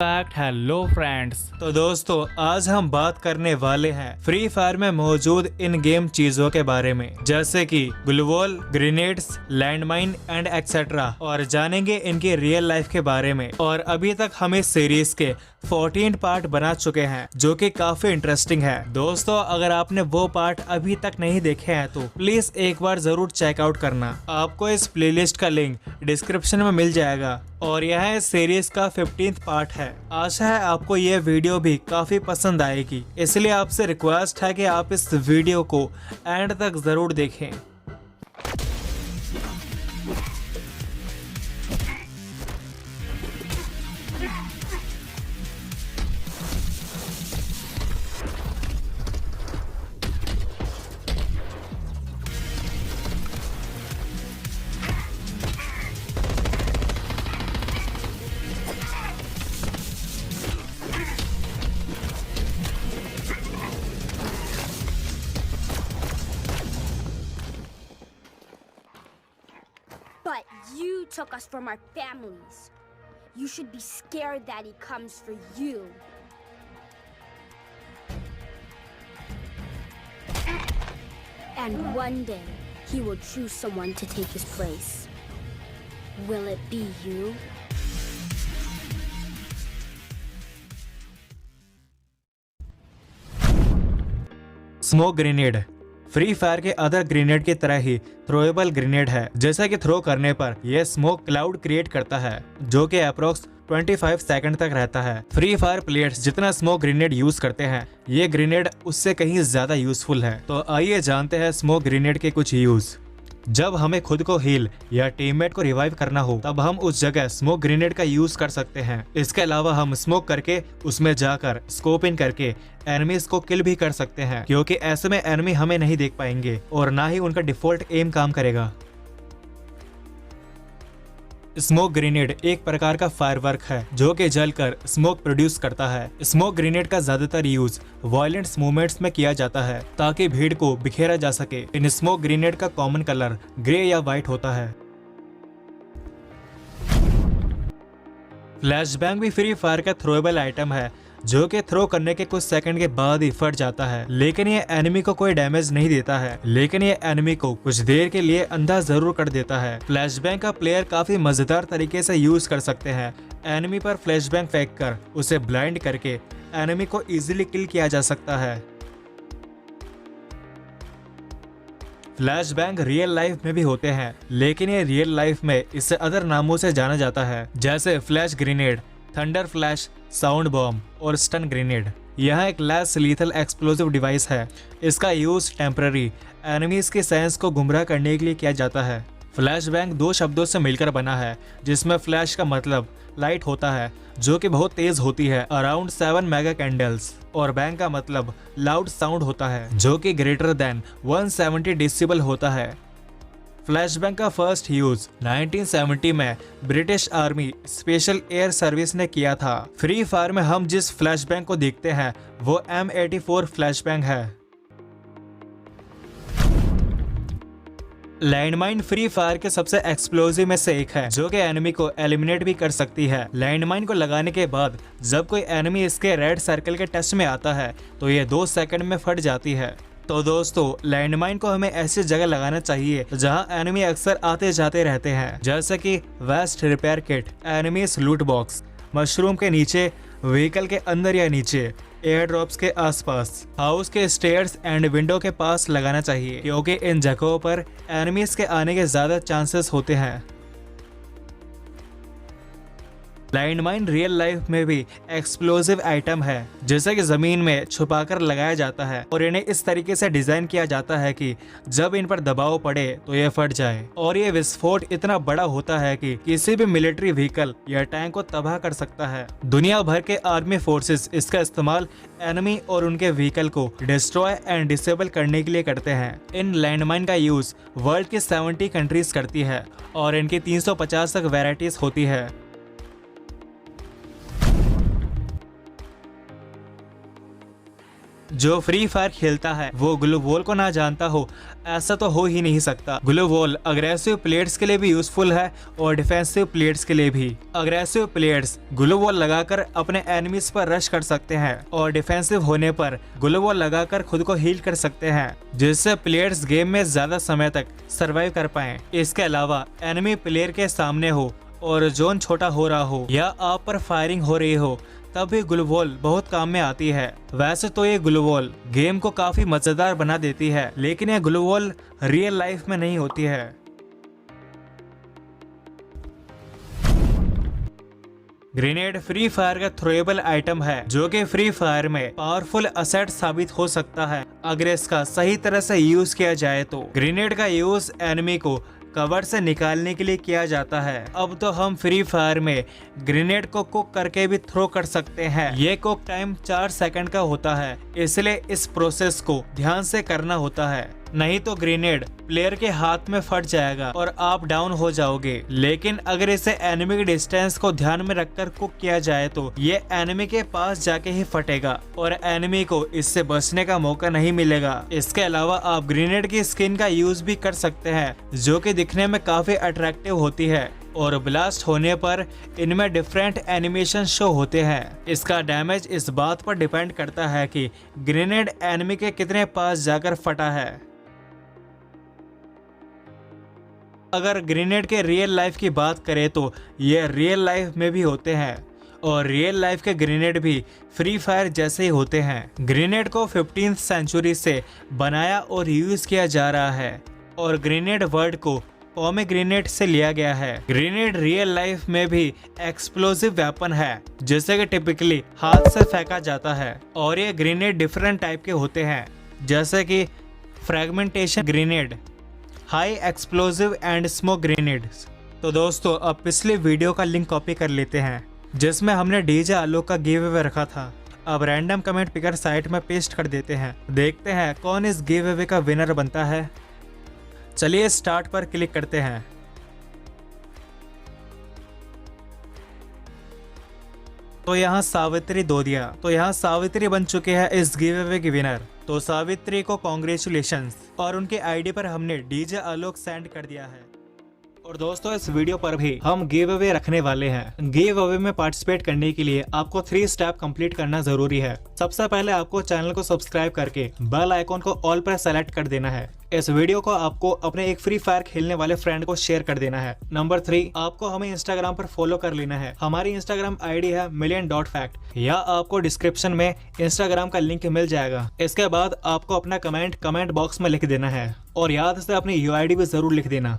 Fact hello friends. तो दोस्तों आज हम बात करने वाले हैं फ्री फायर में मौजूद इन गेम चीजों के बारे में, जैसे कि ग्लूवॉल, ग्रेनेड्स, लैंडमाइन एंड एक्सेट्रा, और जानेंगे इनकी रियल लाइफ के बारे में। और अभी तक हम इस सीरीज के 14 पार्ट बना चुके हैं जो कि काफी इंटरेस्टिंग है। दोस्तों अगर आपने वो पार्ट अभी तक नहीं देखे हैं तो प्लीज एक बार जरूर चेकआउट करना। आपको इस प्लेलिस्ट का लिंक डिस्क्रिप्शन में मिल जाएगा और यह इस सीरीज का 15th पार्ट है। आशा है आपको ये वीडियो भी काफी पसंद आएगी, इसलिए आपसे रिक्वेस्ट है कि आप इस वीडियो को एंड तक जरूर देखें। But you took us from our families. You should be scared that he comes for you. And one day, he will choose someone to take his place. Will it be you? Smoke grenade free fire के other grenade की तरह ही throwable grenade है। जैसा कि throw करने पर यह smoke cloud create करता है जो कि अप्रोक्स 25 सेकंड तक रहता है। फ्री फायर प्लेयर्स जितना स्मोक ग्रेनेड यूज करते हैं ये ग्रेनेड उससे कहीं ज्यादा यूजफुल है। तो आइए जानते हैं स्मोक ग्रेनेड के कुछ यूज। जब हमें खुद को हील या टीममेट को रिवाइव करना हो तब हम उस जगह स्मोक ग्रेनेड का यूज कर सकते हैं। इसके अलावा हम स्मोक करके उसमें जाकर स्कोप इन करके एनिमीज को किल भी कर सकते हैं, क्योंकि ऐसे में एनिमी हमें नहीं देख पाएंगे और ना ही उनका डिफॉल्ट एम काम करेगा। स्मोक ग्रेनेड एक प्रकार का फायरवर्क है जो कि जलकर स्मोक प्रोड्यूस करता है। स्मोक ग्रेनेड का ज्यादातर यूज वायलेंट मूवमेंट्स में किया जाता है ताकि भीड़ को बिखेरा जा सके। इन स्मोक ग्रेनेड का कॉमन कलर ग्रे या व्हाइट होता है। फ्लैशबैंग भी फ्री फायर का थ्रोएबल आइटम है जो कि थ्रो करने के कुछ सेकंड के बाद ही फट जाता है, लेकिन ये एनिमी को कोई डैमेज नहीं देता है, लेकिन ये एनिमी को कुछ देर के लिए अंधा जरूर कर देता है। फ्लैशबैंग का प्लेयर काफी मजेदार तरीके से यूज कर सकते हैं। एनिमी पर फ्लैशबैंग फेंक कर उसे ब्लाइंड करके एनिमी को इजीली किल किया जा सकता है। फ्लैशबैंग रियल लाइफ में भी होते हैं, लेकिन ये रियल लाइफ में इससे अदर नामों से जाना जाता है, जैसे flash grenade, thunder flash, sound bomb और स्टन ग्रेनेड। यह एक लेस लीथल एक्सप्लोसिव डिवाइस है। इसका यूज टेम्पररी एनिमीज के सेंस को गुमराह करने के लिए किया जाता है। फ्लैशबैंग दो शब्दों से मिलकर बना है, जिसमें फ्लैश का मतलब लाइट होता है जो कि बहुत तेज होती है, अराउंड 7 मेगा कैंडल्स, और बैंग का मतलब लाउड साउंड होता है जो कि ग्रेटर देन 170 डेसिबल होता है। फ्लैशबैंग का फर्स्ट यूज 1970 में British army special air service ने किया था। फ्री फायर में हम जिस फ्लैशबैंग को देखते हैं वो M84 फ्लैशबैंग है। लैंडमाइन फ्री फायर के सबसे एक्सप्लोसिव में से एक है जो कि एनिमी को एलिमिनेट भी कर सकती है। लैंडमाइन को लगाने के बाद जब कोई एनिमी इसके रेड सर्कल के टच में आता है तो ये 2 सेकंड में फट जाती है। तो दोस्तों लैंडमाइन को हमें ऐसी जगह लगाना चाहिए जहां एनिमी अक्सर आते जाते रहते हैं, जैसे कि vest repair kit, enemies loot box, mushroom के नीचे, व्हीकल के अंदर या नीचे, एयर ड्रॉप्स के आसपास, हाउस के स्टेयर्स एंड विंडो के पास लगाना चाहिए, क्योंकि इन जगहों पर एनिमीज के आने के ज्यादा चांसेस होते हैं। लैंडमाइन रियल लाइफ में भी एक्सप्लोसिव आइटम है, जैसे कि जमीन में छुपाकर लगाया जाता है और इन्हें इस तरीके से डिजाइन किया जाता है कि जब इन पर दबाव पड़े तो ये फट जाए। और ये विस्फोट इतना बड़ा होता है कि किसी भी मिलिट्री व्हीकल या टैंक को तबाह कर सकता है। दुनिया भर के आर्मी फोर्सेस इसका इस्तेमाल एनिमी और उनके व्हीकल को डिस्ट्रॉय एंड डिसेबल करने के लिए करते हैं। इन लैंडमाइन का यूज वर्ल्ड की 70 कंट्रीज करती है और इनकी 350 तक वेराइटीज होती है। जो फ्री फायर खेलता है वो ग्लू वॉल को ना जानता हो, ऐसा तो हो ही नहीं सकता। ग्लू वॉल अग्रेसिव प्लेयर्स के लिए भी यूजफुल है और डिफेंसिव प्लेयर्स के लिए भी। अग्रेसिव प्लेयर्स ग्लू वॉल लगाकर अपने एनिमीज पर रश कर सकते हैं और डिफेंसिव होने पर ग्लू वॉल लगाकर खुद को हील कर सकते हैं, जिससे प्लेयर्स गेम में ज्यादा समय तक सरवाइव कर पाएं। इसके अलावा एनिमी प्लेयर के सामने हो और जोन छोटा हो रहा हो या आप पर फायरिंग हो रही हो, तब भी ग्लू वॉल बहुत काम में आती है। वैसे तो ये ग्लू वॉल गेम को काफी मजेदार बना देती है, लेकिन ये ग्लू वॉल रियल लाइफ में नहीं होती है। ग्रेनेड फ्री फायर का थ्रोएबल आइटम है, जो कि फ्री फायर में पावरफुल असेट साबित हो सकता है अगर इसका सही तरह से यूज किया जाए तो। ग्रेनेड का यूज एनिमी को कवर से निकालने के लिए किया जाता है। अब तो हम फ्री फायर में ग्रेनेड को कुक करके भी थ्रो कर सकते हैं। ये कुक टाइम 4 सेकंड का होता है, इसलिए इस प्रोसेस को ध्यान से करना होता है, नहीं तो ग्रेनेड प्लेयर के हाथ में फट जाएगा और आप डाउन हो जाओगे। लेकिन अगर इसे एनिमी के डिस्टेंस को ध्यान में रखकर कुक किया जाए तो ये एनिमी के पास जाके ही फटेगा और एनिमी को इससे बचने का मौका नहीं मिलेगा। इसके अलावा आप ग्रेनेड की स्किन का यूज भी कर सकते हैं, जो कि दिखने में काफी अट्रैक्टिव होती है और ब्लास्ट होने पर इनमें डिफरेंट एनिमेशन शो होते हैं। इसका डैमेज इस बात पर डिपेंड करता है कि ग्रेनेड एनिमी के कितने पास जाकर फटा है। अगर ग्रेनेड के रियल लाइफ की बात करें तो ये रियल लाइफ में भी होते हैं और रियल लाइफ के ग्रेनेड भी फ्री फायर जैसे ही होते हैं। ग्रेनेड को 15वीं सेंचुरी से बनाया और यूज किया जा रहा है और ग्रेनेड वर्ड को पोमेग्रेनेट से लिया गया है। ग्रेनेड रियल लाइफ में भी एक्सप्लोसिव वेपन है, जैसे कि टिपिकली हाथ से फेंका जाता है और ये ग्रेनेड डिफरेंट टाइप के होते हैं, जैसे कि fragmentation grenade, high explosive and smoke grenades. तो दोस्तों अब पिछले वीडियो का लिंक कॉपी कर लेते हैं, जिसमें हमने डीजे आलोक का गिव अवे रखा था। अब रैंडम कमेंट पिकर साइट में पेस्ट कर देते हैं, देखते हैं कौन इस गिव अवे का विनर बनता है। चलिए स्टार्ट पर क्लिक करते हैं। तो यहाँ सावित्री दोदिया, तो यहाँ सावित्री बन चुके हैं इस गिव अवे की विनर। तो सावित्री को कॉन्ग्रेचुलेशंस, और उनके आईडी पर हमने डीजे आलोक सेंड कर दिया है। और दोस्तों इस वीडियो पर भी हम गिव अवे रखने वाले हैं। गिव अवे में पार्टिसिपेट करने के लिए आपको 3 स्टेप कंप्लीट करना जरूरी है। सबसे पहले आपको चैनल को सब्सक्राइब करके बेल आइकॉन को ऑल पर सेलेक्ट कर देना है। इस वीडियो को आपको अपने एक फ्री फायर खेलने वाले फ्रेंड को शेयर कर देना है। नंबर 3, आपको हमें इंस्टाग्राम पर फॉलो कर लेना है। हमारी इंस्टाग्राम आईडी है million.fact, या आपको डिस्क्रिप्शन में इंस्टाग्राम का लिंक मिल जाएगा। इसके बाद आपको अपना कमेंट बॉक्स में लिख देना है और याद से अपनी UID भी जरूर लिख देना।